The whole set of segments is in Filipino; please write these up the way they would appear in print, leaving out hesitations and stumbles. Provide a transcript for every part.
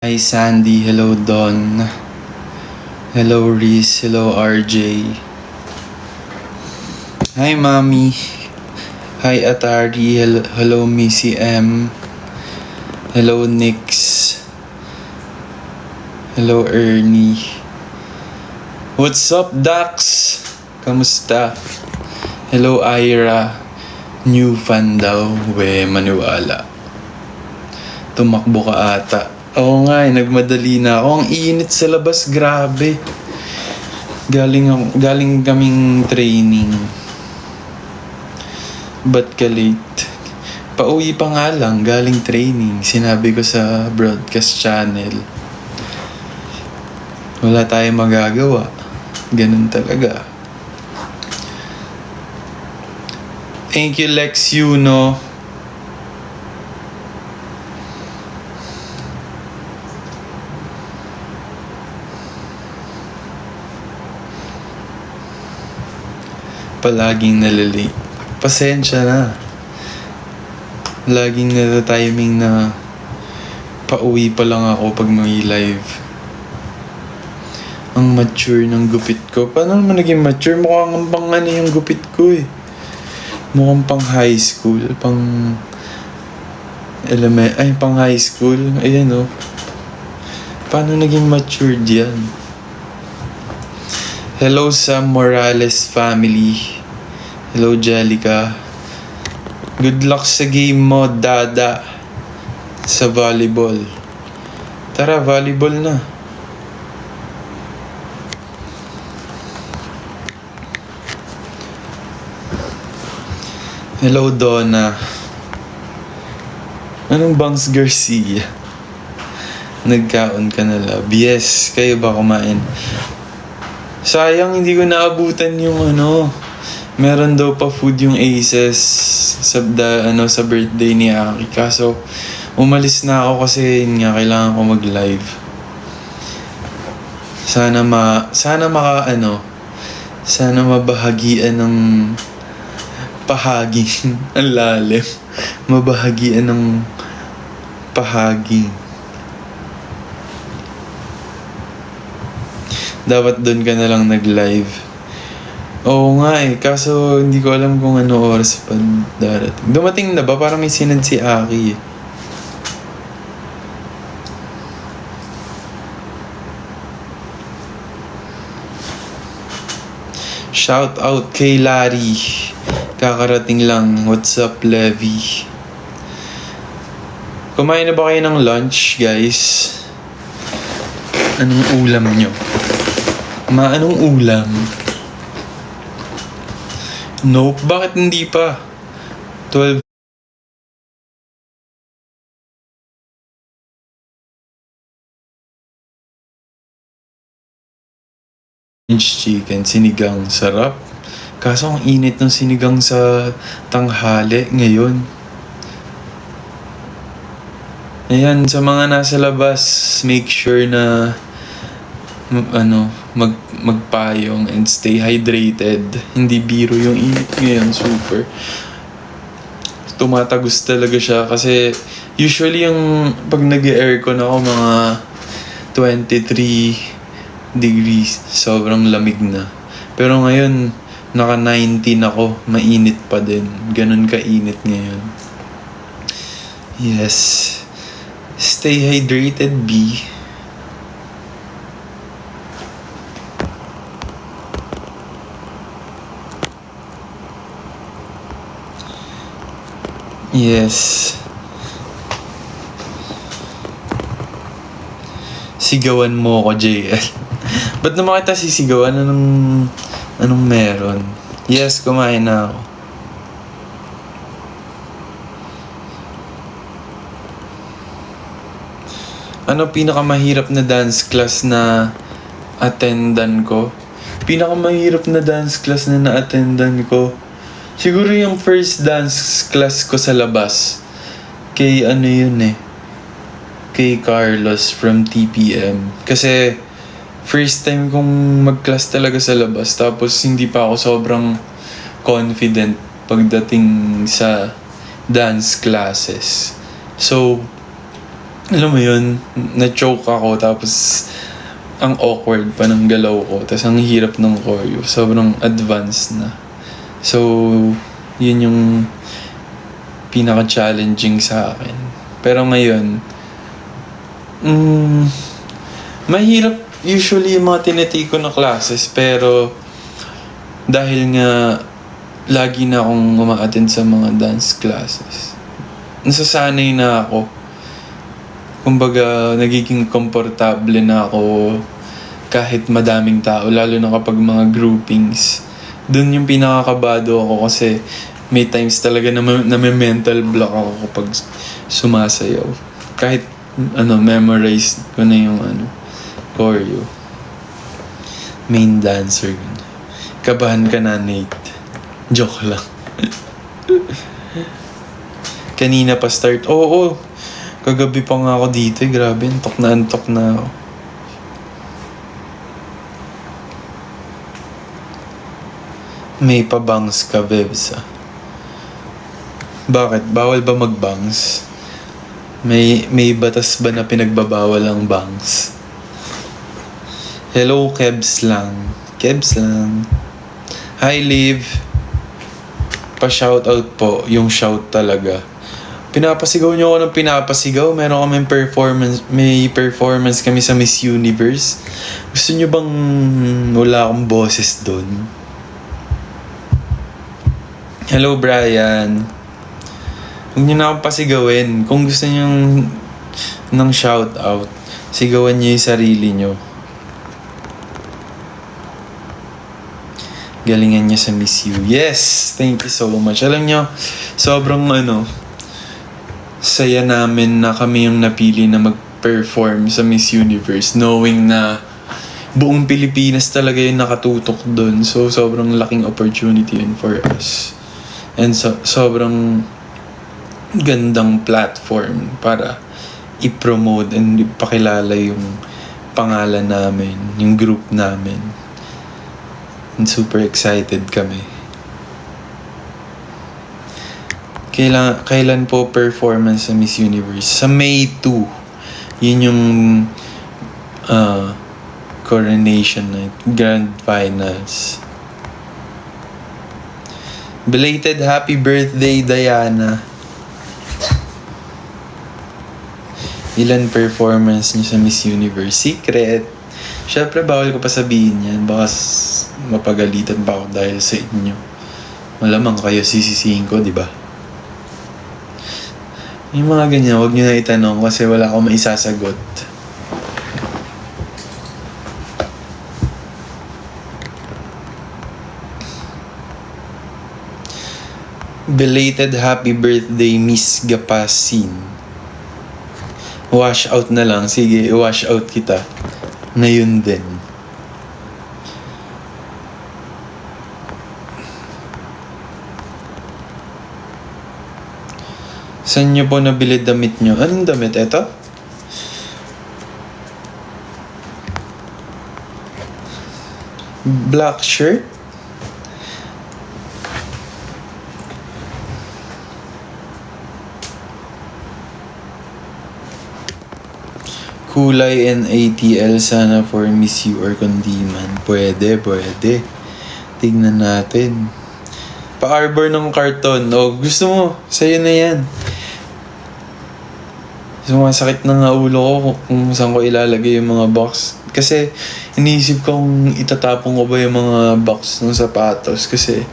Hi Sandy, hello Don, hello Reese, hello RJ. Hi Mami, hi Atari, hello Missy M, hello Nix, hello Ernie. What's up Dax? Kamusta? Hello Ira, new fan daw, we maniwala. Tumakbo ka ata. Oo nga, nagmadali na ako. Ang init sa labas, grabe. Galing kaming training. Ba't ka late? Pauwi pa nga lang, galing training. Sinabi ko sa broadcast channel. Wala tayong magagawa. Ganun talaga. Thank you, Lex Yuno. Palaging nalalate. Pasensya na. Laging nata-timing na pauwi pa lang ako pag may live. Ang mature ng gupit ko. Paano naman naging mature? Mukhang pang ano yung gupit ko eh. Mukhang pang high school. Pang high school. Ayan oh. Paano naging matured yan? Hello sa Morales family. Hello Jellica. Good luck sa game mo, Dada. Sa volleyball. Tara, volleyball na. Hello Donna. Anong Bangs Garcia? Nagkaon ka na love. Yes, kayo ba kumain? Sayang hindi ko naabutan yung meron daw pa food yung Aces sa birthday ni Aki. Kaso umalis na ako kasi yun nga kailangan ko mag-live. Sana mabahagian ng pahagi. Ang lalim. Mabahagian ng pahagi. Dapat doon ka na lang nag-live. Oo nga eh. Kaso hindi ko alam kung ano oras pa darating. Dumating na ba? Parang may sinad si Aki eh. Shout out kay Larry. Kakarating lang. What's up, Levi? Kumain na ba kayo ng lunch, guys? Anong ulam nyo? Anong ulam? Nope, bakit hindi pa? 12 inch chicken, sinigang, sarap. Kaso ang init ng sinigang sa tanghali ngayon. Ayan, sa mga nasa labas, make sure na magpayong and stay hydrated. Hindi biro yung init ngayon, super. Tumatagos talaga siya kasi usually yung pag nag-aircon ako mga 23 degrees, sobrang lamig na. Pero ngayon, naka 19 ako, mainit pa din. Ganun ka-init ngayon. Yes. Stay hydrated, B. Yes. Sigawan mo ako, JL. Ba't naman kita sisigawan? Anong meron? Yes, kumain na ako. Ano pinakamahirap na dance class na attendan ko? Pinakamahirap na dance class na na-attendan ko? Siguro yung first dance class ko sa labas. Kay kay Carlos from TPM. Kasi first time kong mag-class talaga sa labas. Tapos hindi pa ako sobrang confident pagdating sa dance classes. So, alam mo yun, na-choke ako tapos ang awkward pa ng galaw ko. Tapos ang hirap ng choreo. Sobrang advanced na. So, yun yung pinaka-challenging sa akin. Pero ngayon, mahirap usually yung mga tinitake ko na classes. Pero, dahil nga lagi na akong uma-attend sa mga dance classes, nasasanay na ako. Kumbaga, nagiging komportable na ako kahit madaming tao, lalo na kapag mga groupings. Doon yung pinakakabado ako kasi may times talaga na may mental block ako kapag sumasayaw. Kahit memorize ko na yung choreo. Main dancer. Kabahan ka na, Nate. Joke lang. Kanina pa start. Oo. Kagabi pa nga ako dito. Grabe, antok na ako. May pabangs ka, Bebs. Bakit? Bawal ba magbangs? May batas ba na pinagbabawal ang bangs? Hello, Kebs lang. Hi, Liv. Pa-shoutout po. Yung shout talaga. Pinapasigaw niyo ako ng pinapasigaw. Meron kaming performance. May performance kami sa Miss Universe. Gusto niyo bang wala akong boses doon? Hello, Brian. Huwag niyo na akong pasigawin. Kung gusto niyo ng shoutout, sigawan niyo yung sarili niyo. Galingan niyo sa Miss U. Yes! Thank you so much. Alam niyo, sobrang saya namin na kami yung napili na mag-perform sa Miss Universe, knowing na buong Pilipinas talaga yung nakatutok doon. So, sobrang laking opportunity yun for us. And sobrang gandang platform para i-promote and ipakilala yung pangalan namin, yung group namin. And super excited kami. Kailan po performance sa Miss Universe? Sa May 2. Yun yung coronation night. Grand finals. Belated happy birthday, Diana. Ilan performance niyo sa Miss Universe? Secret. Syempre, bawal ko pa sabihin yan. Baka mapagalitan pa ako dahil sa inyo. Malamang kayo sisisihin ko, di ba? Yung mga ganyan, huwag nyo na itanong kasi wala akong maisasagot. Belated happy birthday, Miss Gapasin. Wash out na lang. Sige, wash out kita. Ngayon din. Saan nyo po nabili damit nyo? Anong damit? Eto? Black shirt? Kulay and ATL sana for Miss You or Kundiman. Pwede. Tignan natin. Pa-arbor ng karton. O, gusto mo? Sa'yo na yan. Sumasakit na nga ulo ko kung saan ko ilalagay yung mga box. Kasi iniisip ko kung itatapon ko ba yung mga box ng sapatos. Kasi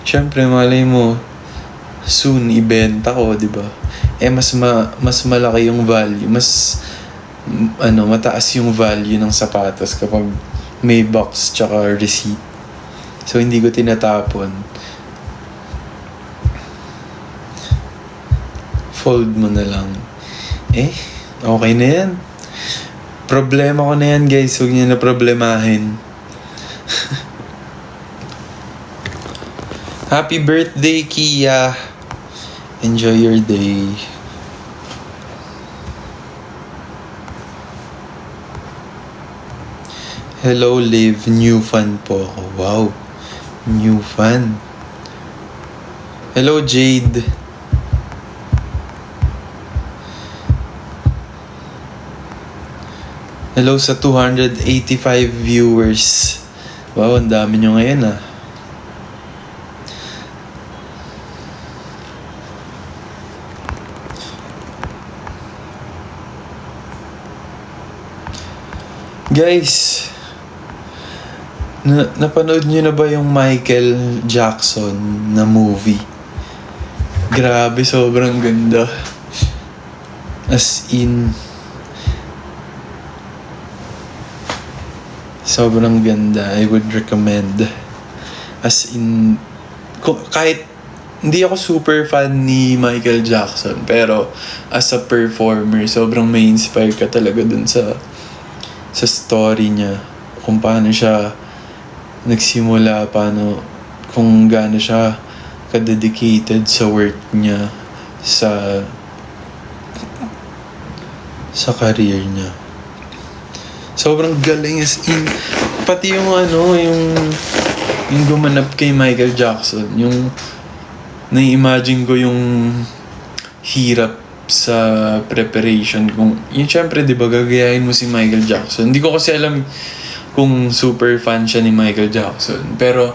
syempre malay mo soon ibenta ko, di ba? Mas malaki yung value. Mataas yung value ng sapatos kapag may box tsaka receipt. So hindi ko tinatapon. Fold mo na lang. Okay na yan. Problema ko na yan, guys. Huwag niyo na problemahin. Happy birthday, Kia. Enjoy your day. Hello, Liv. New fan po ako. Wow. New fan. Hello, Jade. Hello sa 285 viewers. Wow, ang dami nyo ngayon ah. Guys, napanood nyo na ba yung Michael Jackson na movie? Grabe, sobrang ganda. As in, sobrang ganda. I would recommend. As in, kahit hindi ako super fan ni Michael Jackson, pero as a performer, sobrang may inspire ka talaga dun sa story niya. Kung paano siya nagsimula, kung gaano siya ka-dedicated sa work niya, sa career niya. Sobrang galing, as in, pati yung gumanap kay Michael Jackson, yung nai-imagine ko yung hirap sa preparation. Kung yun, syempre, di ba, gagayahin mo si Michael Jackson. Hindi ko kasi alam kung super fan siya ni Michael Jackson, pero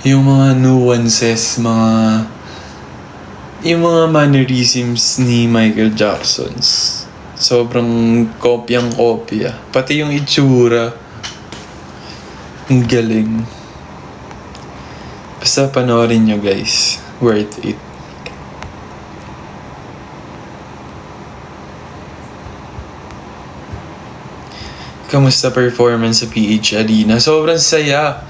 yung mga nuances, yung mga mannerisms ni Michael Jackson, sobrang kopyang-kopya. Pati yung itsura, ang galing. Basta panoorin nyo, guys. Worth it. Kamusta performance sa PH Arena? Sobrang saya.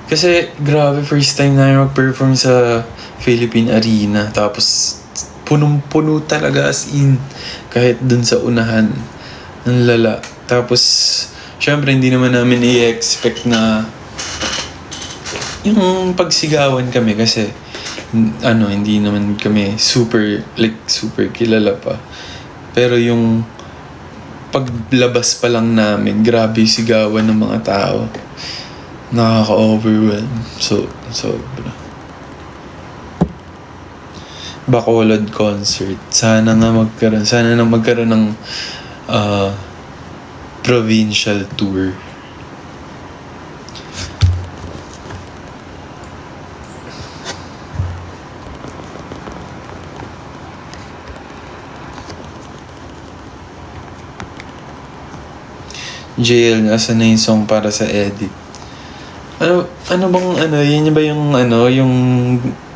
Kasi grabe, first time na mag-perform sa Philippine Arena. Tapos punong-puno talaga, as in. Kahit dun sa unahan. Ang lala. Tapos syempre hindi naman namin i-expect na yung pagsigawan kami, kasi hindi naman kami super kilala pa. Pero yung paglabas pa lang namin, grabe sigawan ng mga tao. Nakaka-overwhelm. Sobra. Bacolod concert. Sana na magkaroon ng provincial tour. JL, nasa na yung song para sa edit? Yun ba yung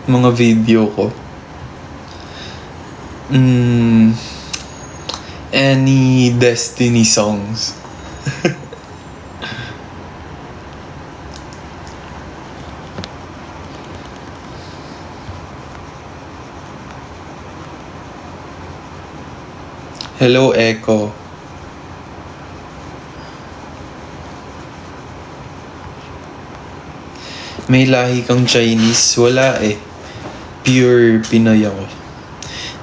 mga video ko? Any Destiny songs? Hello, Echo. May lahi kang Chinese? Wala eh. Pure Pinoy ako.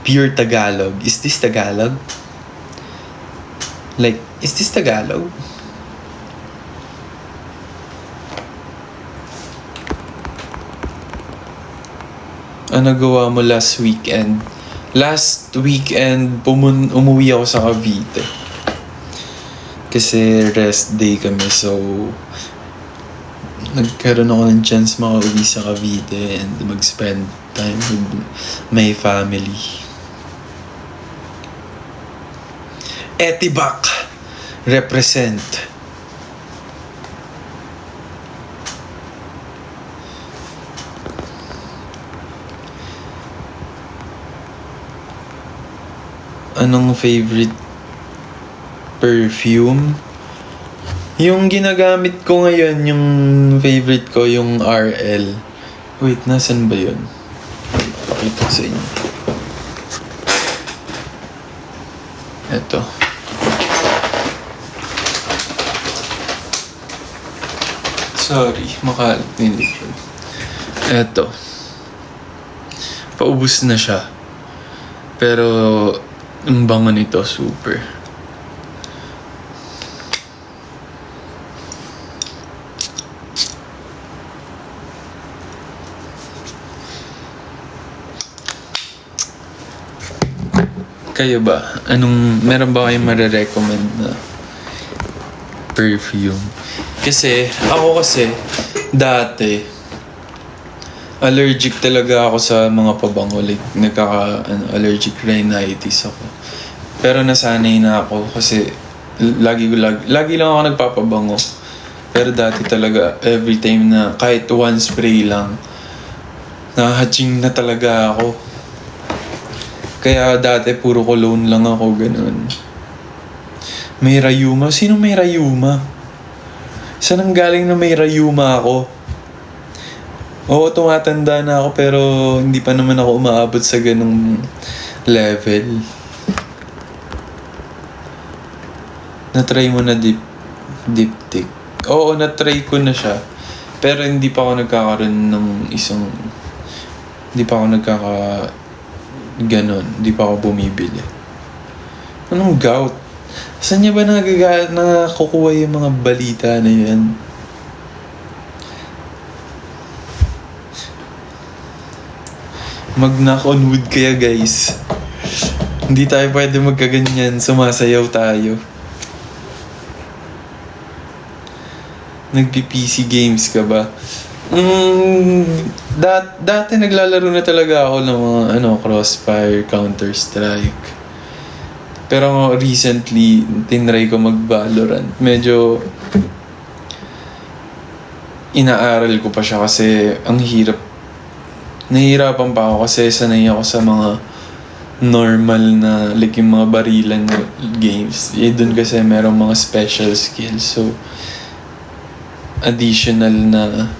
Pure Tagalog. Is this Tagalog? Is this Tagalog? Ano gawa mo last weekend? Last weekend, umuwi ako sa Cavite. Kasi rest day kami, so nagkaroon ako ng chance makauwi sa Cavite and mag-spend time with my family. Etibak represent. Anong favorite perfume? Yung ginagamit ko ngayon, yung favorite ko, yung RL. Wait, nasan ba yun? Pakita ko sa inyo. Eto. Sorry, makalat din dito. Eto. Paubos na siya. Pero, ang bango nito, super. Kayo ba? Meron ba kayong marirecommend na perfume. Kasi, dati, allergic talaga ako sa mga pabango. Like, allergic rhinitis ako. Pero nasanay na ako kasi lagi lang ako nagpapabango. Pero dati talaga, every time na kahit one spray lang, nahatching na talaga ako. Kaya dati puro cologne lang ako, ganun. May rayuma? Sino may rayuma? Saan ang galing na may rayuma ako? Oo, tumatanda na ako pero hindi pa naman ako umaabot sa ganung level. Na-try mo na diptyque? Oo, na-try ko na siya. Pero hindi pa ako nagkakaroon ng hindi pa ako ganon. Hindi pa ako bumibili. Anong gout? Saan niya ba nakukuha yung mga balita na yan? Mag-knock on wood kaya guys. Hindi tayo pwede magkaganyan. Sumasayaw tayo. Nagpi-PC games ka ba? Dati naglalaro na talaga ako ng mga Crossfire, Counter-Strike. Pero recently, tinry ko mag-Valorant. Medyo inaaral ko pa siya kasi ang hirap. Nahihirapan pa ako kasi sanay ako sa mga normal na like yung mga barilan games. Doon kasi merong mga special skills. So, additional na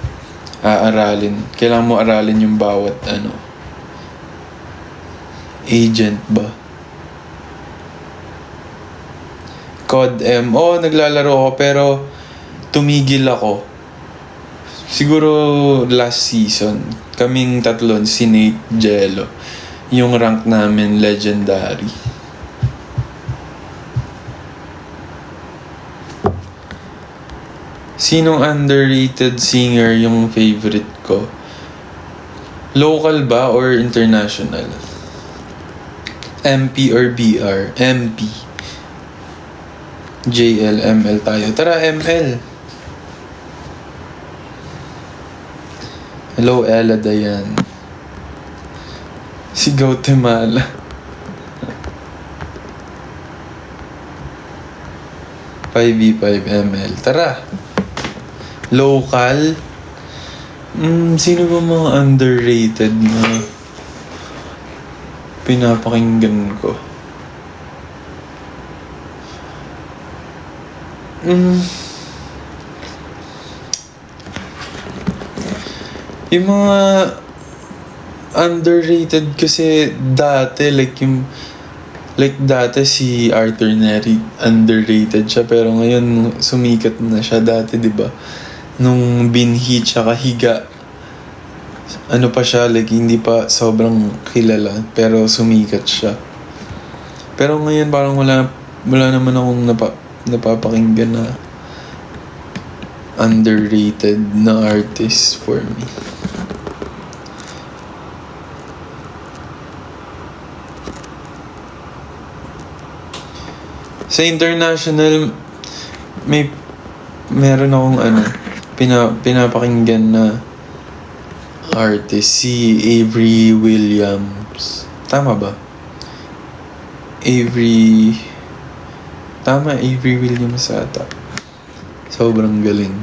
aaralin. Kailangan mo aralin yung bawat agent ba? COD M. Naglalaro ako pero tumigil ako. Siguro last season, kaming tatlon, si Nate, Jello. Yung rank namin, legendary. Sinong underrated singer yung favorite ko? Local ba or international? MP or BR? MP. JL, ML tayo. Tara, ML. Hello, Ella Dayan. Si Guatemala. V5 ML. Tara. Local. Sino ba mga underrated na pinapakinggan ko? Yung mga underrated kasi dati dati si Arthur Neri underrated siya pero ngayon sumikat na siya. Dati 'di ba nung binhi tsaka higa pa siya hindi pa sobrang kilala pero sumikat siya. Pero ngayon parang wala naman akong napapakinggan na underrated na artist for me. Sa international, meron akong pinapakinggan na artist, si Avery Williams. Tama ba? Avery Williams ata. Sobrang galing.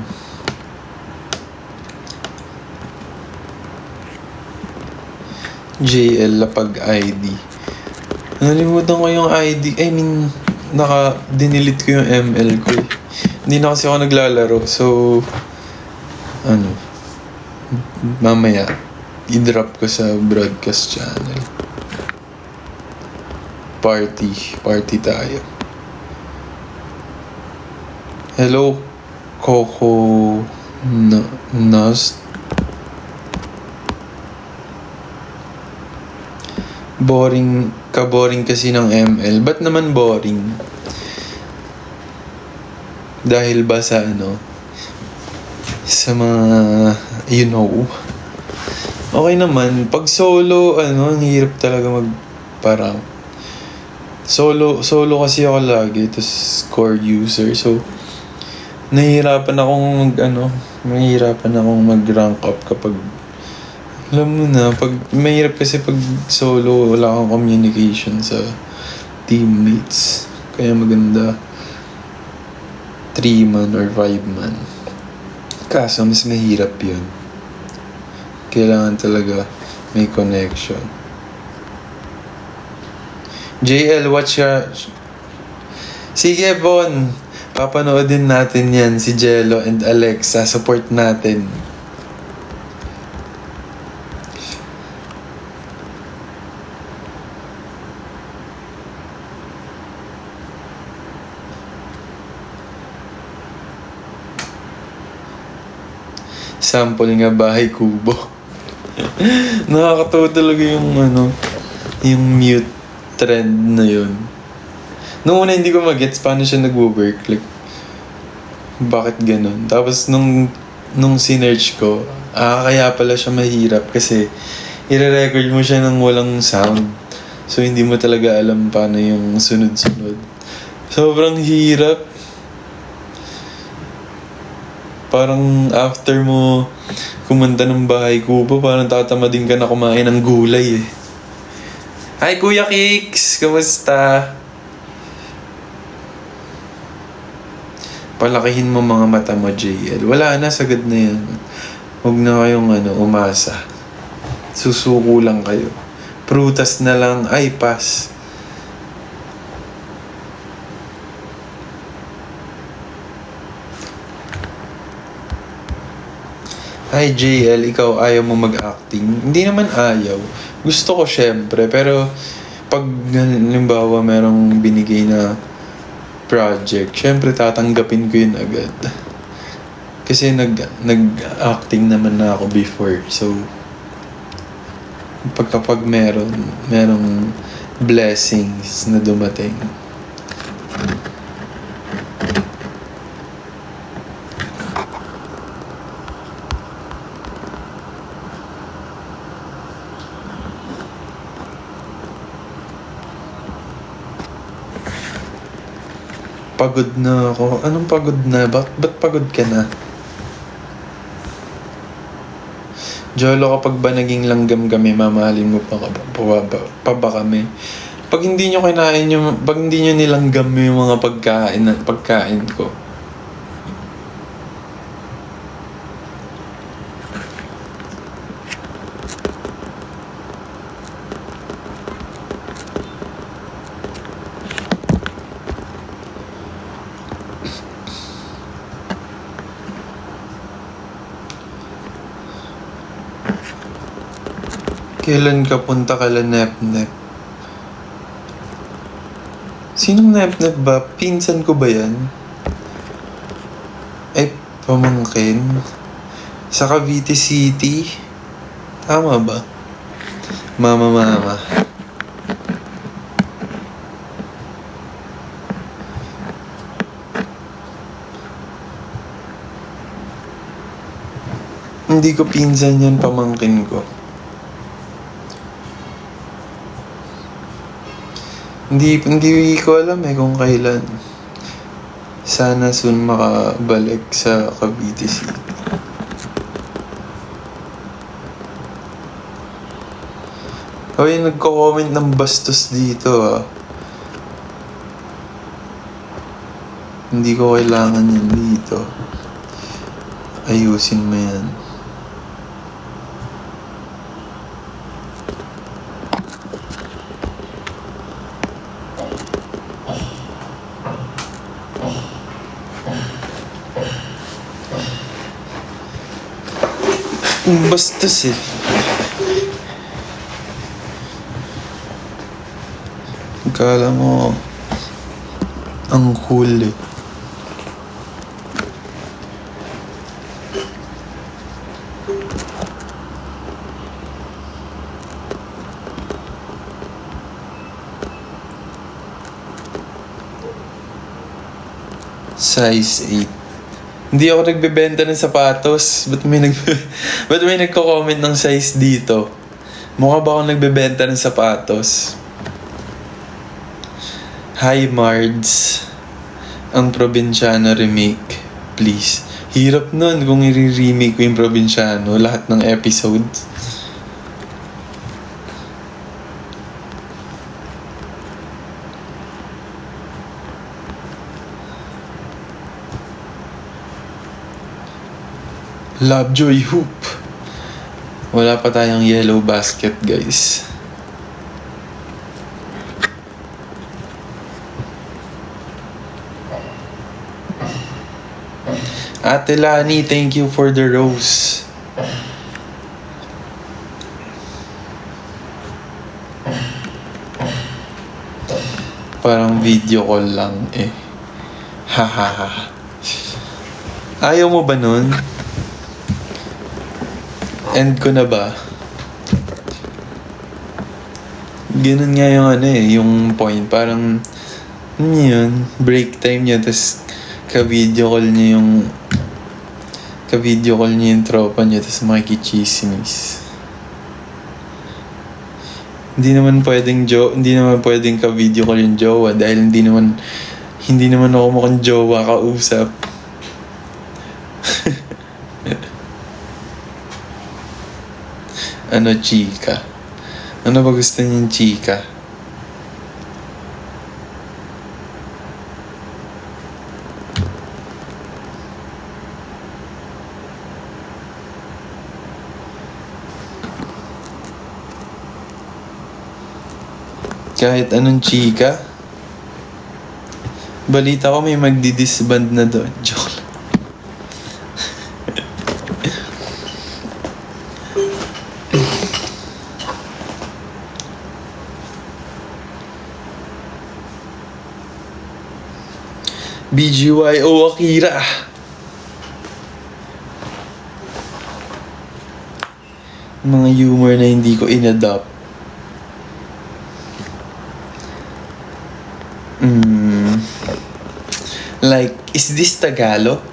JL Lapag ID. Nalimutan ko yung ID. Dinilit ko yung ML ko eh. Hindi na kasi ako naglalaro. So, mamaya, i-drop ko sa broadcast channel. Party tayo. Hello, Coco Nost. Boring kasi ng ML. Ba't naman boring? Dahil ba sa sa mga, okay naman. Pag solo, ang hirap talaga parang, solo kasi ako lagi, tapos core user. So, nahihirapan akong mag-rank up kapag, alam mo na, pag, mahirap kasi pag solo, wala kang communication sa teammates. Kaya maganda 3-man or 5-man. Kaso, mas mahirap yun. Kailangan talaga may connection. JL, watch your... Sige, Bon. Papanoodin natin yan, si Jello and Alexa. Support natin. Sample nga bahay kubo. Nakakatawa talaga yung mute trend na yun. Nung una hindi ko mag-gets paano siya nagwo-work. Like, bakit ganun? Tapos nung sinearch ko, kaya pala siya mahirap kasi i-record mo siya ng walang sound. So hindi mo talaga alam paano yung sunod-sunod. Sobrang hirap. Parang after mo kumanta ng bahay kubo, parang tatamadin ka na kumain ng gulay eh. Hi Kuya Kicks! Kamusta? Palakihin mo mga mata mo, JL. Wala na, sagad na yan. Huwag na kayong umasa. Susuko lang kayo. Prutas na lang, ay pass. Hi JL, ikaw ayaw mo mag-acting? Hindi naman ayaw. Gusto ko syempre, pero pag halimbawa merong binigay na project, syempre tatanggapin ko yun agad. Kasi nag-acting naman na ako before. So, kapag merong blessings na dumating. Pagod na ako. Anong pagod na? Ba't pagod ka na? Jolo, kapag ba naging langgam kami, mamahalin mo pa ba kami? Pag hindi nyo nilanggam yung mga pagkain ko. Kailan ka punta kala Nep-Nep? Sinong Nep-Nep ba? Pinsan ko ba yan? Ay, pamangkin? Sa Cavite City? Tama ba? Mama. Hindi ko pinsan yan, pamangkin ko. Hindi ko alam kung kailan. Sana soon makabalik sa Cavite City. Hoy, nagko-comment ng bastos dito Hindi ko kailangan yan dito. Ayusin mo yan. Bastos Kala mo ang cool Size 8. Hindi ako nagbebenta ng sapatos. Ba't may nagko-comment ng size dito? Mukha ba ako nagbebenta ng sapatos? Hi Mards. Ang Probinsyano remake. please. Hirap nun kung i-remake ko yung Probinsyano, lahat ng episodes. Lovejoy Hoop. Wala pa tayong yellow basket, guys. Ate Lani, thank you for the rose. Parang video call lang eh. Hahaha. Ayaw mo ba nun? End ko na ba? Ganun nga yung yung point. Parang, yun, break time niya, tas ka-video call niya yung tropa niya, tas makikichismis. Hindi naman pwedeng ka-video call yung jowa dahil hindi naman ako mukhang jowa kausap. Ano, chika? Ano ba gusto niyong chika? Kahit anong chika? Balita ko may magdi-disband na doon. Joke lang. BGYO Akira. Mga humor na hindi ko in-adopt. Like, is this Tagalog?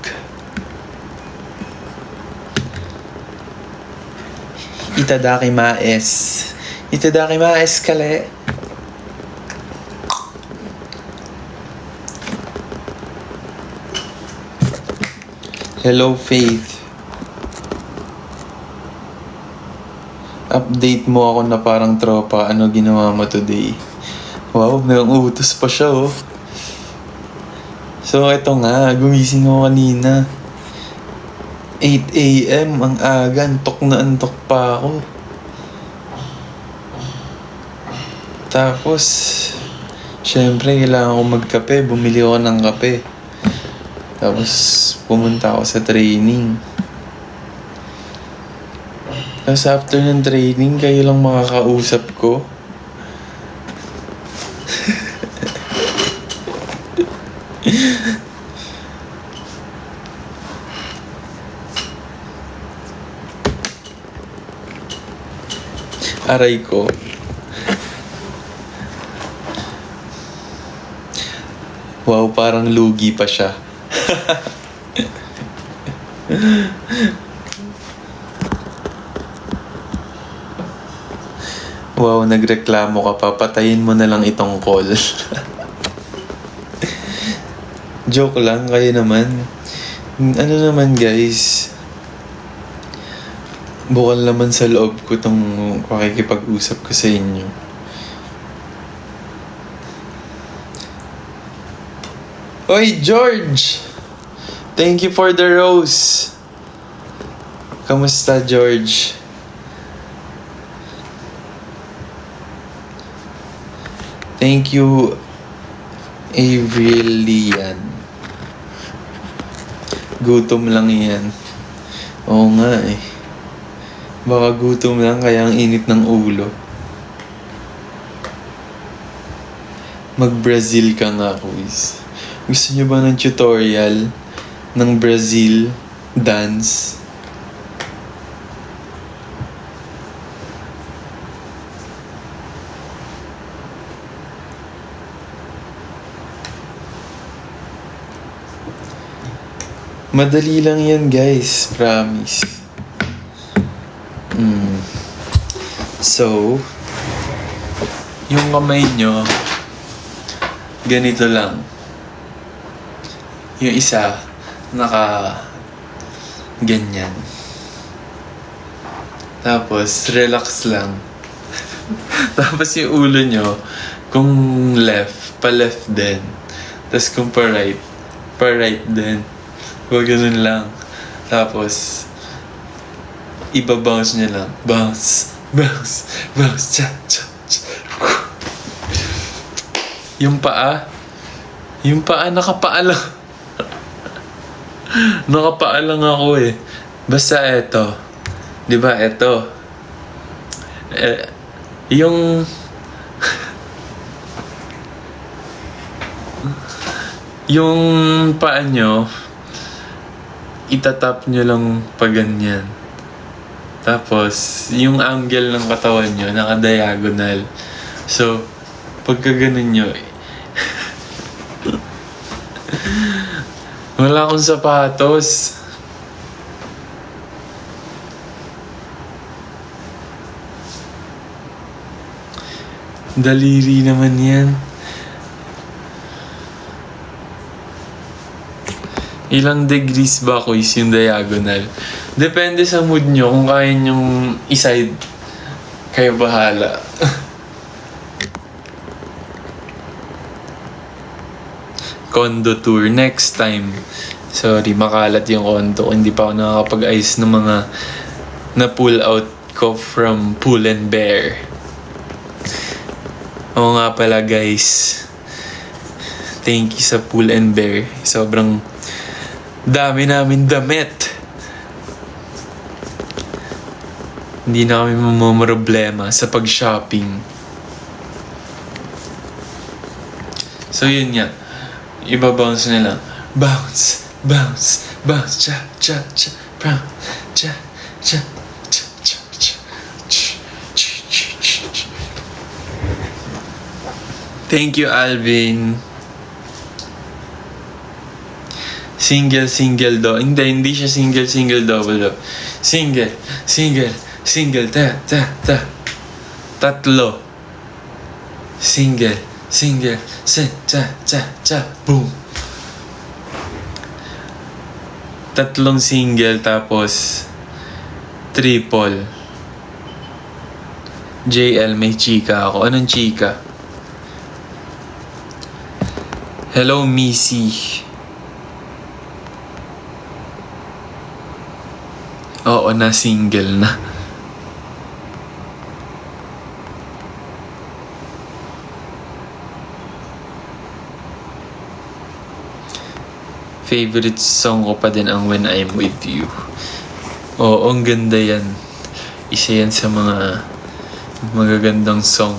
Itadakimaes kale. Hello, Faith. Update mo ako na parang tropa. Ano ginawa mo today? Wow, nang-utos pa siya, oh. So, eto nga. Gumising ako kanina. 8 a.m. Ang aga. Antok na antok pa ako. Tapos, syempre, kailangan ko magkape. Bumili ako ng kape. Tapos, pumunta ako sa training. Tapos, after ng training, kayo lang makakausap ko. Aray ko. Wow, parang lugi pa siya. Wow, nagreklamo ka pa. Patayin mo na lang itong call. Joke lang, kayo naman. Ano naman, guys? Bukal naman sa loob ko tong pakikipag-usap ko sa inyo. Oy, George! Thank you for the rose. Kamusta, George? Thank you, Avrilian. Gutom lang yan. Oo nga eh. Baka gutom lang kaya ang init ng ulo. Mag-Brazil ka nga, quiz. Gusto niyo ba ng tutorial ng Brazil dance? Madali lang yan, guys. Promise. So, yung kamay nyo, ganito lang. Yung isa, ganyan. Tapos, relax lang. Tapos yung ulo nyo, kung left, pa-left din. Tapos kung pa-right din. Huwag ganun lang. Tapos, iba-bounce nyo lang. Bounce, bounce, bounce, cha, cha, cha. Yung paa nakapaa lang. Nakapaa lang ako eh. Basta eto. Diba, eto. Yung paa nyo, itatap nyo lang pa ganyan. Tapos, yung angle ng katawan nyo, naka-diagonal. So, pagka ganun nyo, wala akong sapatos. Daliri naman yan. Ilang degrees ba quiz yung diagonal? Depende sa mood nyo. Kung kaya nyong iside, kayo bahala. Condo tour next time. Sorry, makalat yung condo. Hindi pa ako nakakapag-ayos ng mga na-pull out ko from Pull and Bear. Oo nga pala guys. Thank you sa Pull and Bear. Sobrang dami namin damit. Hindi na kami mamamroblema sa pag-shopping. So yun nga. Iba-bounce nila. Bounce, bounce, bounce, cha, cha, cha, bounce, cha, cha, cha, cha, cha, cha. Thank you, Alvin. Single do. Hindi siya single double do. Single, tatlo. Single, cha, boom. Tatlong single tapos triple. JL, may chika ako. Anong chika? Hello, Missy. Oo na, single na. Favorite song ko pa din ang When I'm With You. Oo, ang ganda yan. Isa yan sa mga magagandang song.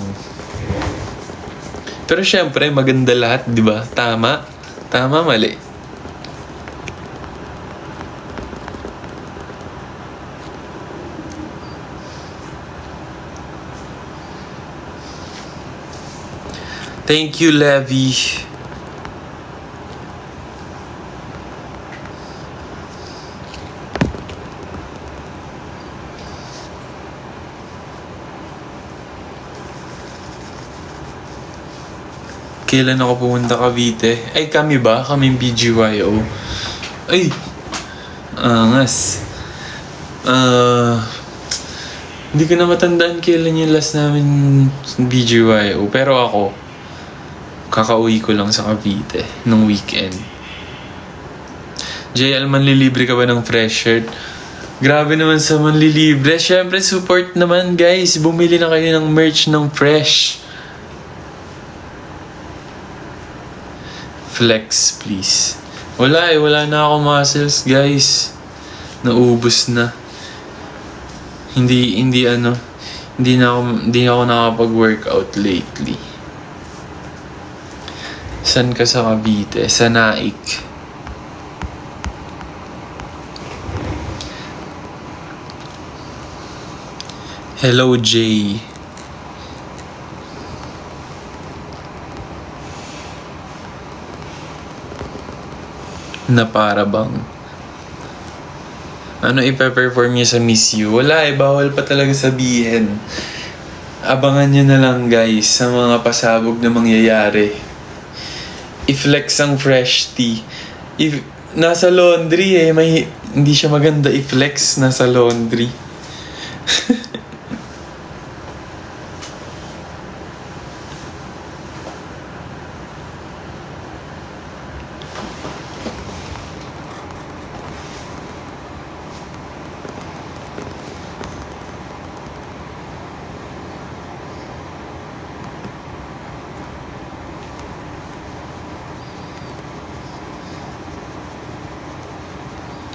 Pero syempre, maganda lahat, di ba? Tama? Tama, mali. Thank you, Levi. Kailan ako pumunta Cavite? Ay, kami ba? Kaming BGYO. Ay! Angas. Hindi ko na matandaan kailan yung last namin BGYO. Pero ako, kakauwi ko lang sa Cavite nung weekend. JL, manlilibre ka ba ng fresh shirt? Grabe naman sa manlilibre. Syempre, support naman guys. Bumili na kayo ng merch ng fresh. Flex, please. Wala na ako muscles, guys. Naubos na. Hindi na ako nakapag-workout lately. San ka sa Cavite? Sa Naik. Hello, Jay. Na para bang ano ipe-perform niya sa Miss You? Wala bawal pa talaga sabihin. Abangan niyo na lang guys sa mga pasabog na mangyayari. I-flex ang fresh tea. nasa laundry eh. Hindi siya maganda i-flex nasa laundry.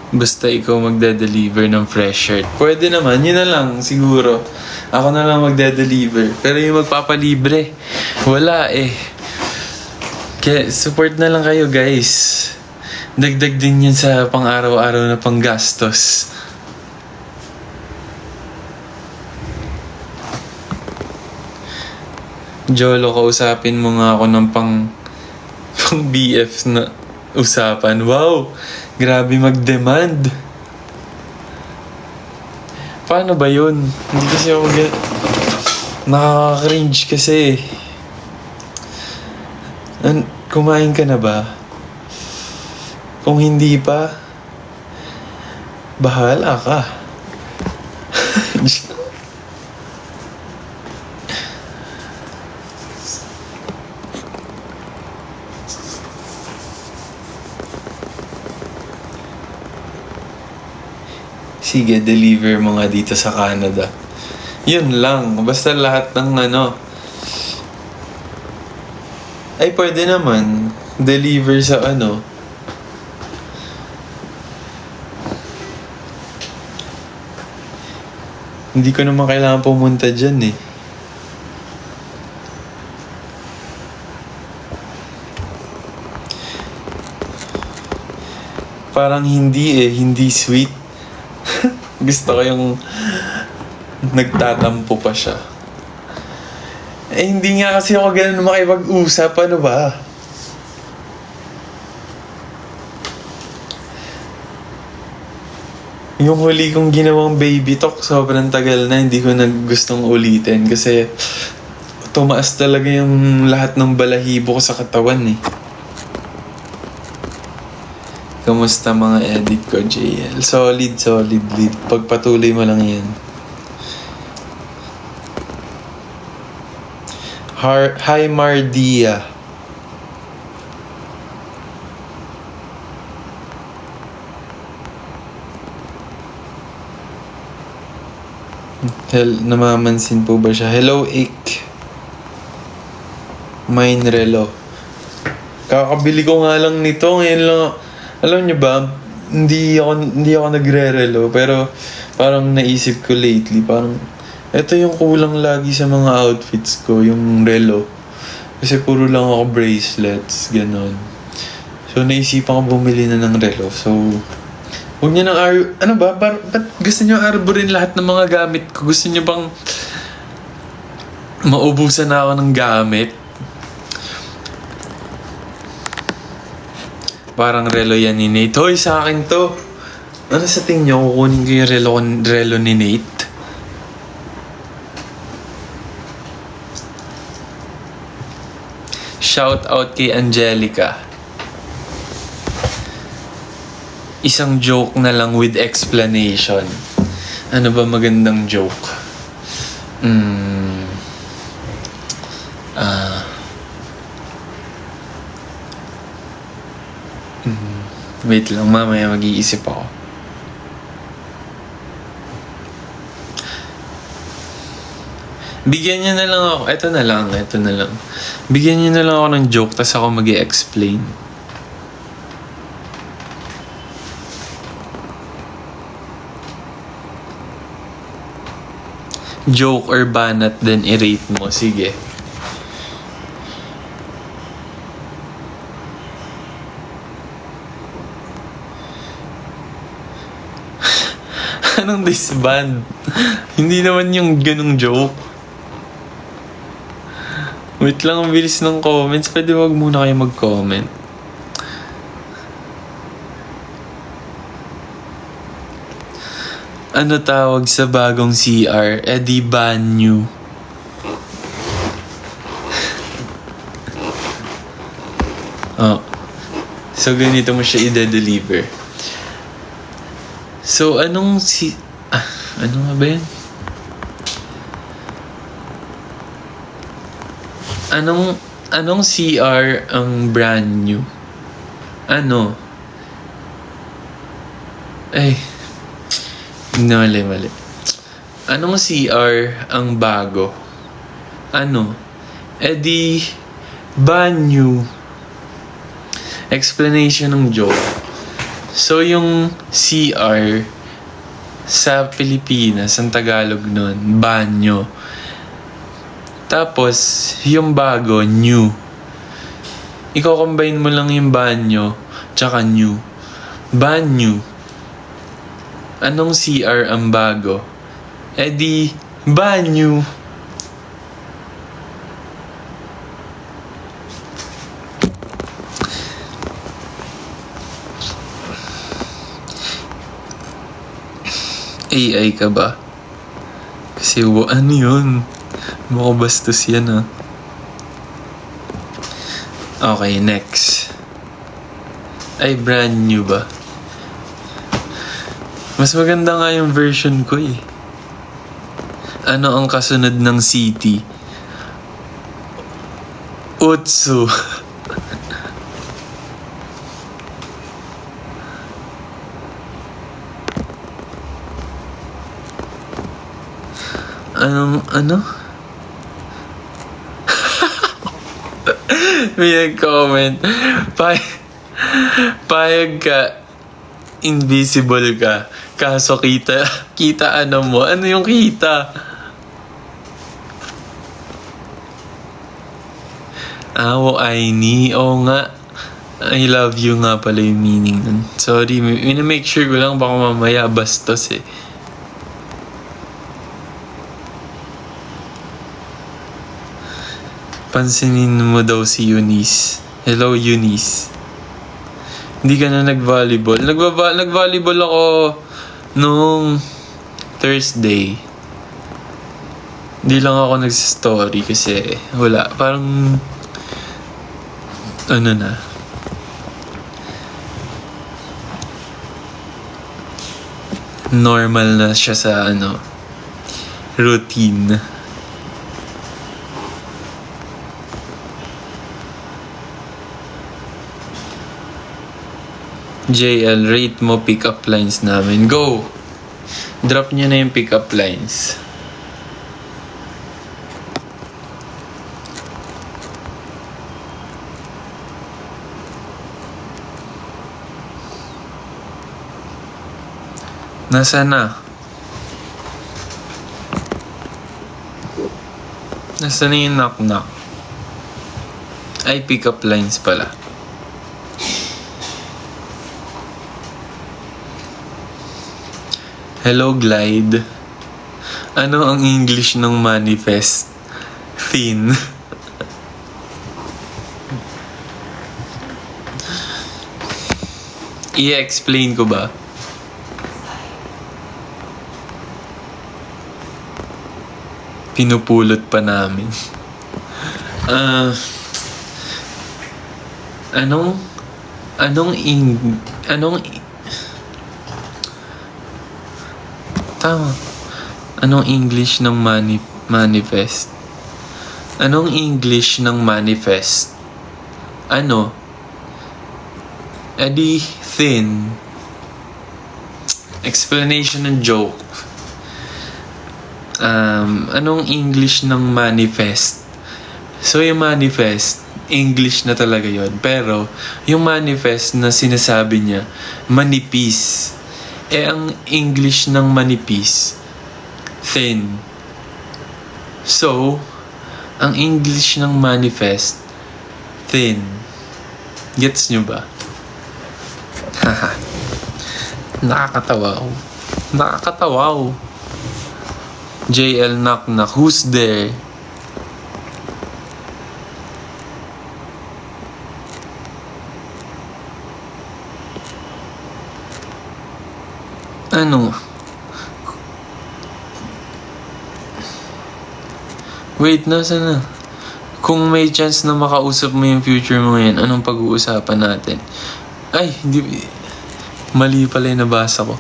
Basta ikaw magde-deliver ng fresh shirt. Pwede naman, yun na lang siguro. Ako na lang magde-deliver. Pero yung magpapalibre, wala eh. Kaya support na lang kayo guys. Dagdag din yun sa pang-araw-araw na panggastos. Jolo, kausapin mo nga ako ng pang BF na usapan. Wow! Grabe mag-demand. Paano ba yun? Hindi kasi ako nakaka-cringe kasi. Kumain ka na ba? Kung hindi pa, bahala ka. Sige, deliver mo nga dito sa Canada. Yun lang. Basta lahat ng ay, pwede naman. Deliver sa Hindi ko naman kailangan pumunta dyan eh. Parang hindi sweet. Gusto ko yung nagtatampo pa siya. Eh, hindi nga kasi ako ganun makipag-usap. Ano ba? Yung huli kong ginawang baby talk, sobrang tagal na. Hindi ko gustong ulitin. Kasi tumaas talaga yung lahat ng balahibo ko sa katawan eh. Kamusta mga edit ko, JL? Solid lead. Pagpatuloy mo lang yan. Hi, Mardia. Namamansin po ba siya? Hello, Ik. Mine relo. Kakabili ko nga lang nito. Ngayon lang. Alam niyo ba, hindi ako nagre-relo, pero parang naisip ko lately, parang ito yung kulang lagi sa mga outfits ko, yung relo. Kasi puro lang ako bracelets, ganon. So naisipan ko bumili na ng relo. So, huwag niyo nang ba't gusto niyo arborin lahat ng mga gamit ko? Gusto niyo bang maubusan na ako ng gamit? Parang relo yan ni Nate. Hoy, sa akin to. Ano sa tingin niyo? Kukunin ko yung relo ni Nate. Shout out kay Angelica. Isang joke na lang with explanation. Ano ba magandang joke? Wait lang, mamaya mag-iisip ako. Bigyan niyo na lang ako. Ito na lang. Bigyan niyo na lang ako ng joke, tas ako mag-i-explain. Joke or banat, then i-rate mo. Sige. Anong disband? Hindi naman yung ganung joke. Wait lang, ang bilis ng comments. Pwede wag muna kayo mag-comment. Ano tawag sa bagong CR? Eddie Banyu. Oh. So So, ganito mo siya i-deliver. So, ano nga ba yan? Anong CR ang brand new? Ano? Ay, mali. Anong CR ang bago? Ano? Di, brand new. Explanation ng joke. So, yung CR sa Pilipinas, ang Tagalog nun, banyo. Tapos, yung bago, new. Iko-combine mo lang yung banyo, tsaka new. Banyo. Anong CR ang bago? Di, banyo. AI ka ba? Kasi ano yun? Makabastos yan Okay, next. Ay, brand new ba? Mas maganda nga yung version ko eh. Ano ang kasunod ng city? Utsu. Ano? May nag-comment. Payag ka, invisible ka. Kaso kita ano mo? Ano yung kita? I need. Oo nga. I love you nga pala yung meaning nun. Sorry, make sure ko lang baka mamaya bastos eh. Pansinin mo daw si Eunice. Hello, Eunice. Hindi ka na nag-volleyball. Nag-volleyball ako nung Thursday. Hindi lang ako nag-story kasi wala. Parang normal na siya sa routine. JL, rate mo pick-up lines namin. Go! Drop niyo na yung pick-up lines. Nasaan na? Nasaan na yung knock-knock? Ay, pick-up lines pala. Hello, Glide. Ano ang English ng manifest? Thin. I-explain ko ba? Pinupulot pa namin. Tama. Anong English ng manifest? Anong English ng manifest? Di thin. Explanation ng joke. Anong English ng manifest? So, yung manifest, English na talaga yon. Pero, yung manifest na sinasabi niya, manipis. Ang English ng manipis, thin. So, ang English ng manifest, thin. Gets nyo ba? Haha. Nakakatawa. JL knock-knock. Who's there? Wait, nasaan na? Kung may chance na makausap mo yung future mo ngayon, anong pag-uusapan natin? Ay, hindi. Mali pala yung nabasa ko.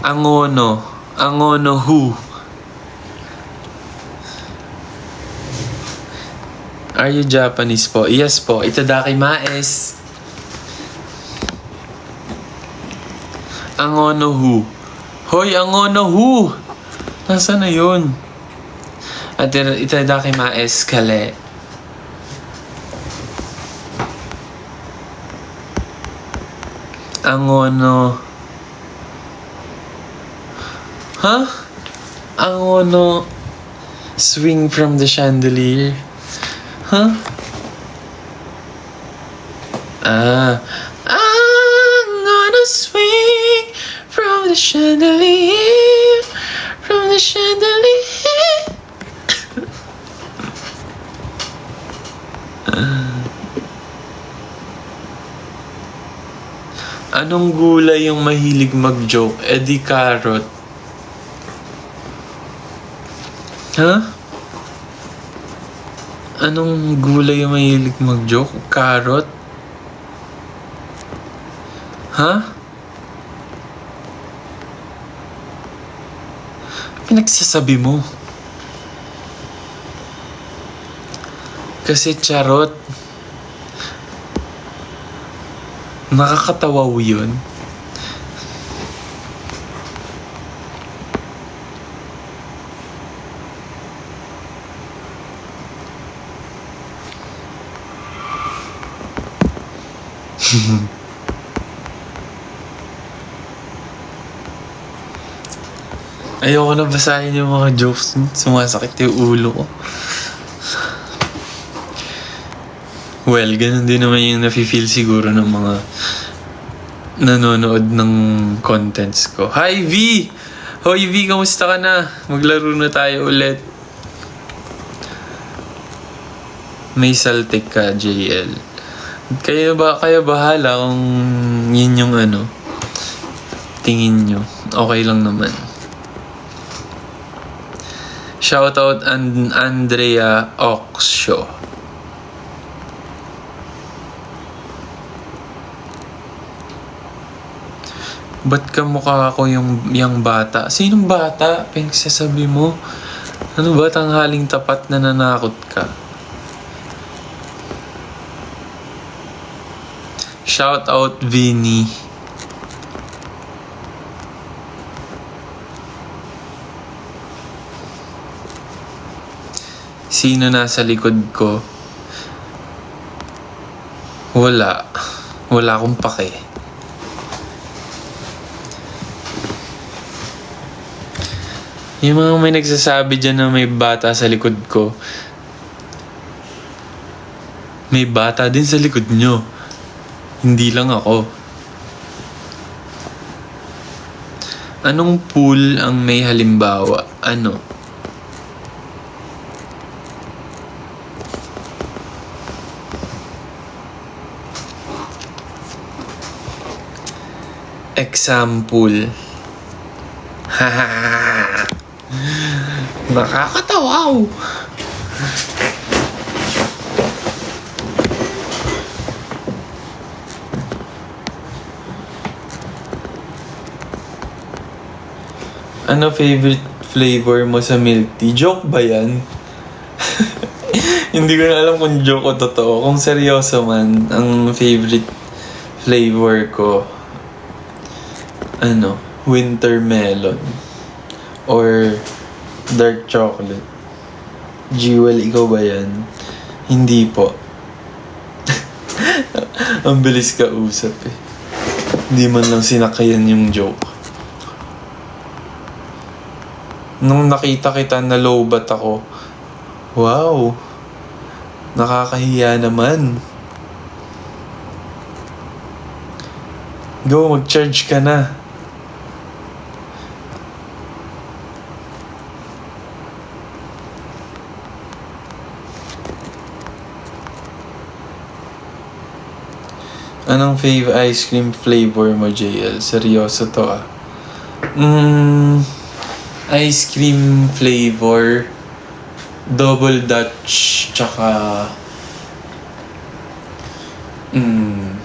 Angono. Angono who? Are you Japanese po? Yes po. Itadakimasu. Angono who? Hoy, angono who? Nasaan na yun? At itadakimasu kale. Angono. Huh? Angono swing from the chandelier. Huh? I'm gonna swing from the chandelier, from the chandelier. Anong gulay yung mahilig mag-joke? Di carrot. Huh? Anong gulay yung mahilig mag-joke? Carrot? Huh? Pinagsasabi mo. Kasi charot. Nakakatawa yun. Ayoko na basahin yung mga jokes. Sumasakit yung ulo ko. Well, ganun din naman yung nafe-feel siguro ng mga nanonood ng contents ko. Hi V! Hoy V, kamusta ka na? Maglaro na tayo ulit. May saltik ka, JL. Kaya bahala kung yun yung tingin nyo. Okay lang naman. Shoutout Andrea Oxshaw. Ba't kamukha ako yung bata? Sinong bata? Pinagsasabi mo? Ano ba tanghaling tapat na nanakot ka? Shoutout Vinny. Sino nasa likod ko? Wala. Wala akong pake. Yung mga may nagsasabi dyan na may bata sa likod ko. May bata din sa likod nyo. Hindi lang ako. Anong pool ang may halimbawa? Ano? Example. Hahaha. Nakakatawa. Ano favorite flavor mo sa milk tea? Joke ba yan? Hindi ko na alam kung joke o totoo. Kung seryoso man, ang favorite flavor ko, winter melon or dark chocolate. Jewel, ikaw ba yan? Hindi po. Ang bilis ka usap eh. Hindi man lang sinakayan yung joke. Nung nakita kita, nalobat ako. Wow! Nakakahiya naman. Go, mag-charge ka na. Anong fave ice cream flavor mo, JL? Seryoso to ah. Ice cream flavor, double Dutch, tsaka Mm,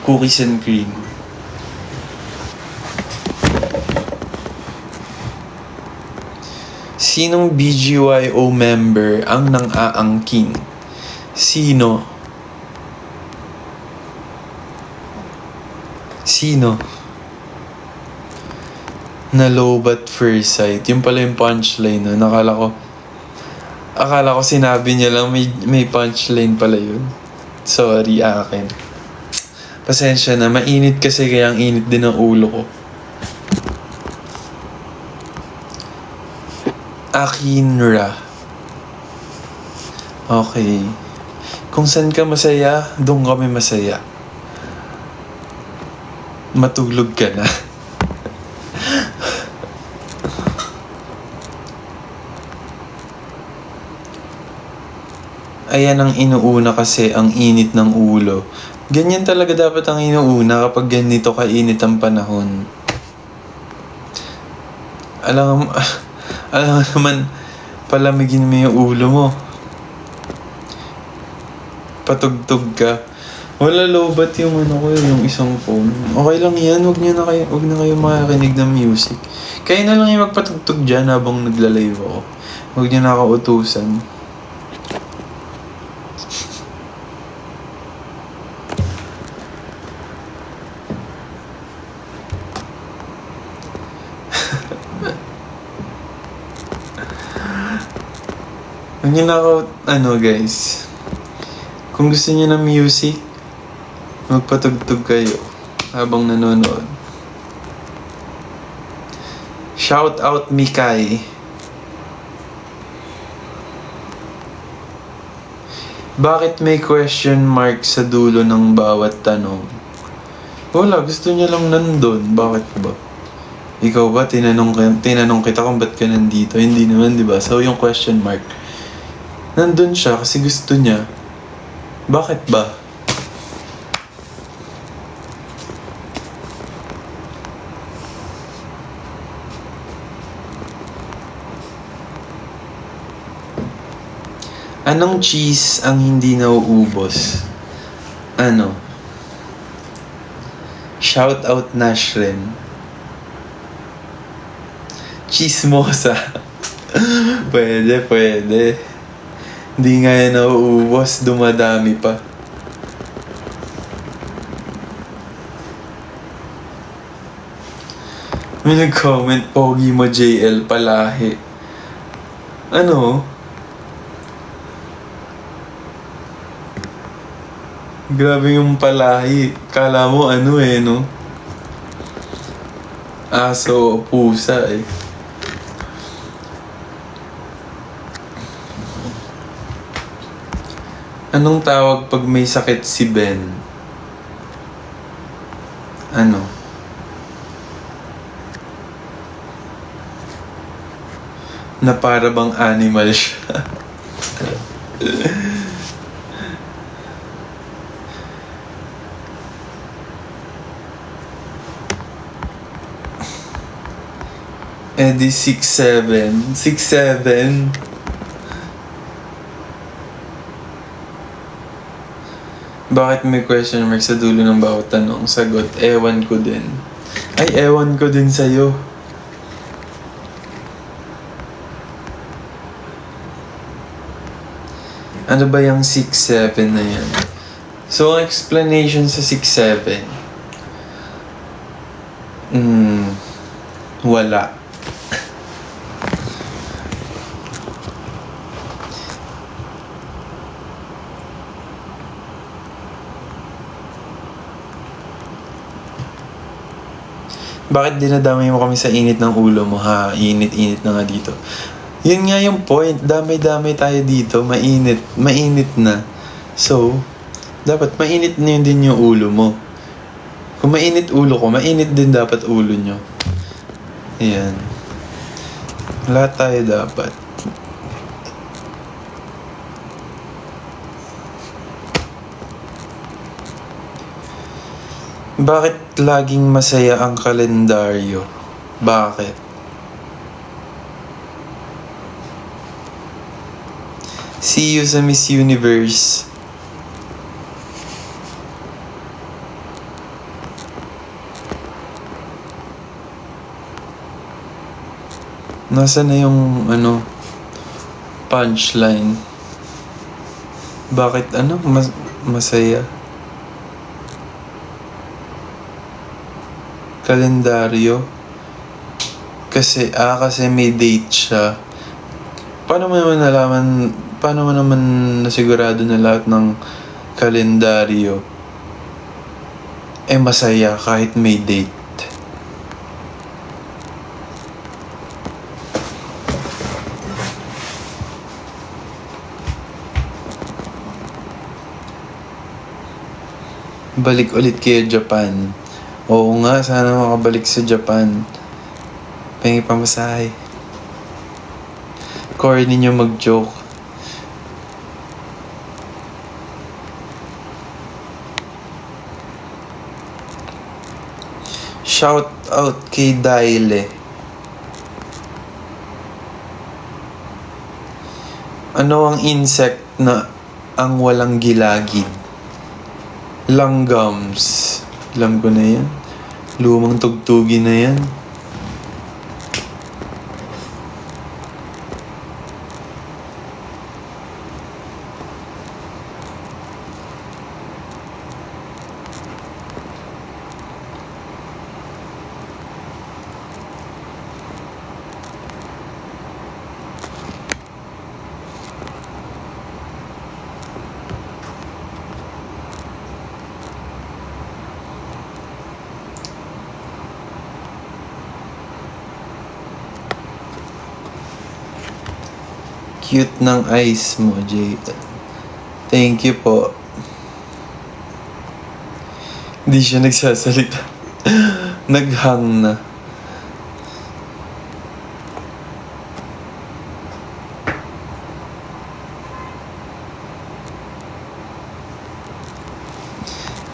cookies and cream. Sinong BGYO member ang nang-aangking? Sino? Na low but first sight. Yung pala yung punchline no. Akala ko sinabi niya lang may punchline pala yun. Sorry akin. Pasensya na, mainit kasi kaya ang init din ng ulo ko. Akinra. Okay. Kung saan ka masaya, doon kami masaya. Matulog ka na. Ayan ang inuuna kasi, ang init ng ulo. Ganyan talaga dapat ang inuuna kapag ganito kainit ang panahon. Alam naman, palamigin mo yung ulo mo. Patugtog ka. Wala lobat yung yung isang phone. Okay lang yan, wag na kayo makikinig ng music. Kayo na lang yung magpatugtog dyan habang nagla-live ako. Wag niyo na ako utusan. Huwag niyo na ako, guys. Kung gusto niyo ng music, magpatugtog kayo habang nanonood. Shout out Mikay. Bakit may question mark sa dulo ng bawat tanong? Wala, gusto niya lang nandun. Bakit ba? Ikaw ba, tinanong kita kung ba't ka nandito? Hindi naman, di ba? So, yung question mark, nandun siya kasi gusto niya. Bakit ba? Anong cheese ang hindi nauubos? Shout out Nashren. Chismosa. Pwede. Hindi nga yan nauubos, dumadami pa. May nag-comment, pogi mo JL palahi. Grabe yung palahi. Kala mo no? Aso o pusa eh. Anong tawag pag may sakit si Ben? Na para bang animal siya. Di 6'7". 6'7". Bakit may question mark sa dulo ng bawat tanong? Sagot, ewan ko din. Ay, ewan ko din sa'yo. Ano ba yung 6'7" na yan? So, ang explanation sa 6'7", wala. Bakit dinadamay mo kami sa init ng ulo mo ha? Init-init na nga dito. Yun nga yung point. Damay-damay tayo dito. Mainit na. So, dapat mainit na yun din yung ulo mo. Kung mainit ulo ko, mainit din dapat ulo nyo. Ayan. Lahat tayo dapat. Bakit laging masaya ang kalendaryo? Bakit? See you sa Miss Universe. Nasaan na yung, punchline? Bakit, masaya? Kalendaryo? Kasi may date siya. Paano mo naman nasigurado na lahat ng kalendaryo masaya kahit may date? Balik ulit kayo Japan. Oo nga, sana makabalik sa Japan. Pengi pamasahe. Corny nyo mag-joke. Shout out kay Daile. Ano ang insect na ang walang gilagid? Langgams. Alam ko na yan. Lumang tugtugin na yan. Cute ng eyes mo, Jay. Thank you po. Hindi siya nagsasalita. Naghang na.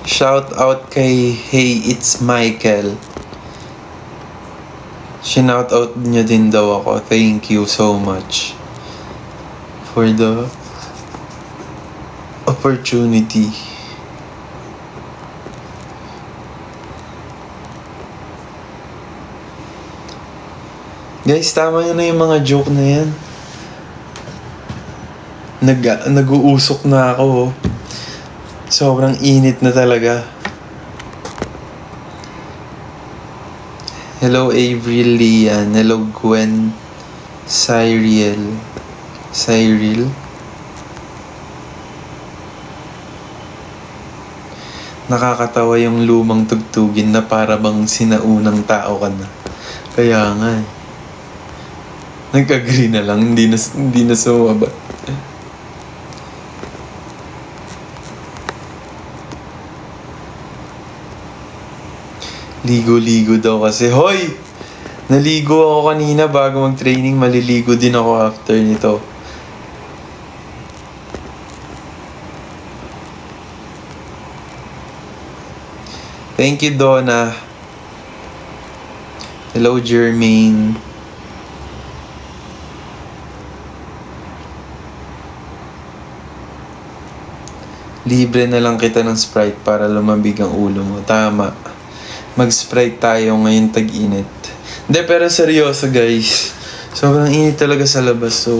Shout out kay Hey It's Michael. Shinout out niya din daw ako. Thank you so much for the opportunity. Guys, tama na yung mga joke na yan. Nag-uusok na ako. Sobrang init na talaga. Hello Avril Lian. Hello Gwen. Cyril. Nakakatawa yung lumang tugtugin na para bang sinaunang tao ka na. Kaya nga eh. Nag-agree na lang, hindi na sumabat. Ligo-ligo daw kasi. Hoy! Naligo ako kanina bago mag-training. Maliligo din ako after nito. Thank you, Donna. Hello, Jermaine. Libre na lang kita ng Sprite para lumambig ang ulo mo. Tama. Mag-Sprite tayo ngayon tag-init. Hindi, pero seryoso guys. Sobrang init talaga sa labas. So,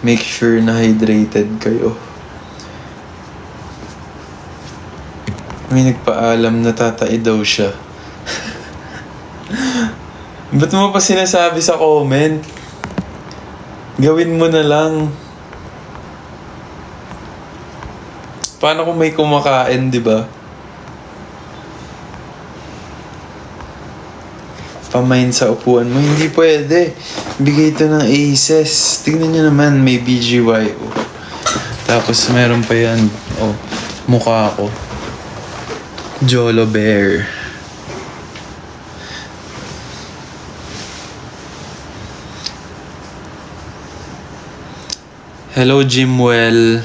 make sure na hydrated kayo. May nagpaalam na tatay daw siya. Ba't mo pa sinasabi sa comment? Gawin mo na lang. Paano kung may kumakain, di ba? Pamain sa upuan mo. Hindi pwede. Bigay ito ng aces. Tignan nyo naman, may BGYO. Tapos meron pa yan. Oh, mukha ko. Jolo Bear. Hello, Jimwell.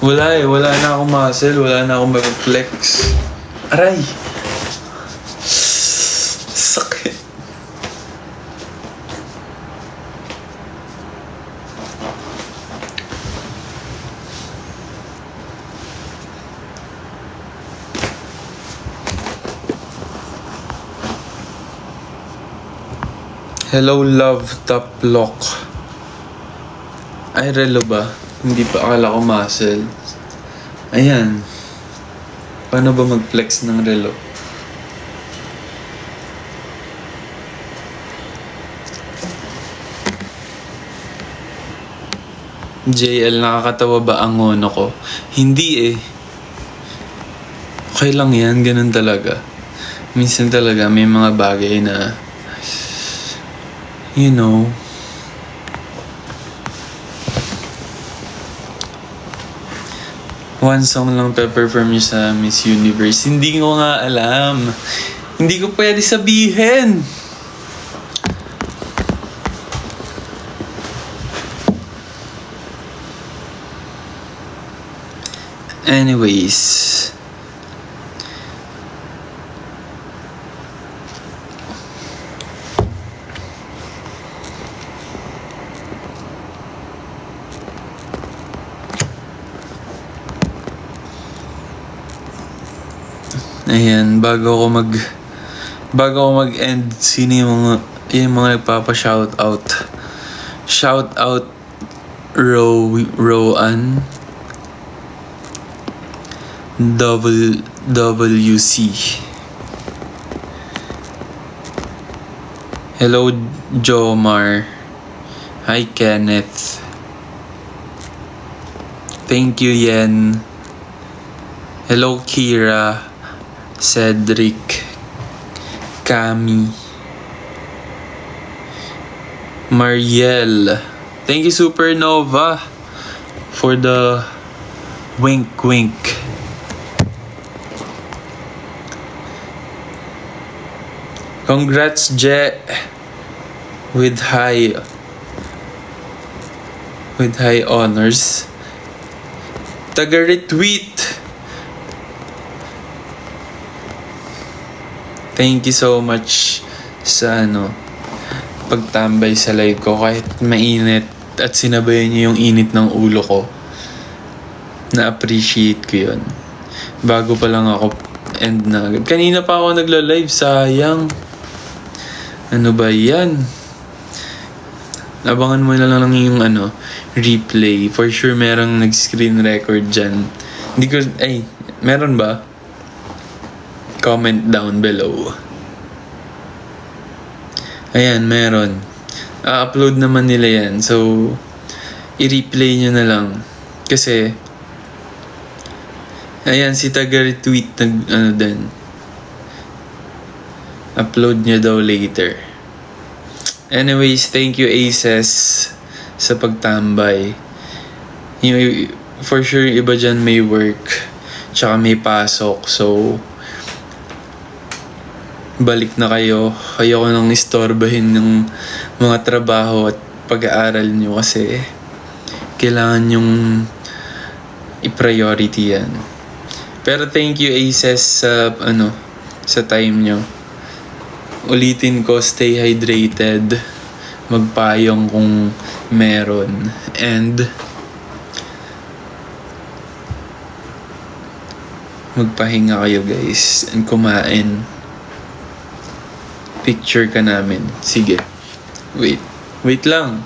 Wala na akong muscle, wala na akong mag-flex. Aray! Sakit. Hello, love, top lock. Ay, relo ba? Hindi pa, akala ko muscle. Ayan. Paano ba mag-flex ng relo? JL, nakakatawa ba ang ngono ko? Hindi eh. Okay lang yan, ganun talaga. Minsan talaga may mga bagay na, you know, one song lang pe-perform niyo sa Miss Universe. Hindi ko nga alam. Hindi ko pwede sabihin. Anyways. Ayan, bago ako mag-end, sino yung mga nagpapa-shoutout? Shoutout Rowan WC. Hello, Jomar. Hi, Kenneth. Thank you, Yen. Hello, Kira. Cedric. Cami. Mariel. Thank you, Supernova, for the wink wink. Congrats, Je, with high honors. Taga-retweet. Thank you so much sa pagtambay sa live ko kahit mainit at sinabayan niyo yung init ng ulo ko. Na-appreciate ko yun. Bago pa lang ako end na agad. Kanina pa ako nagla-live, sayang. Ano ba yan? Abangan mo na lang yung replay. For sure merong nag-screen record dyan. Meron ba? Comment down below. Ayan, meron. Upload naman nila yan. So, i-replay nyo na lang. Kasi, ayan, si taga-retweet din. Upload nyo daw later. Anyways, thank you, Aces, sa pagtambay. For sure, iba dyan may work. Tsaka may pasok. So, balik na kayo. Ayoko nang istorbahin ng mga trabaho at pag-aaral nyo kasi kailangan yung i-priority yan. Pero thank you, Aces, sa time nyo. Ulitin ko, stay hydrated. Magpayong kung meron. And magpahinga kayo, guys. And kumain. Picture ka namin. Sige. Wait lang.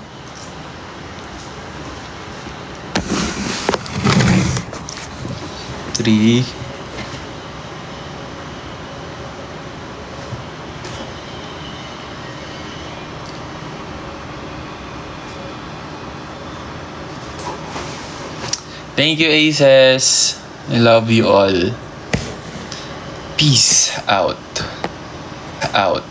Three. Thank you, Aces. I love you all. Peace out. Out.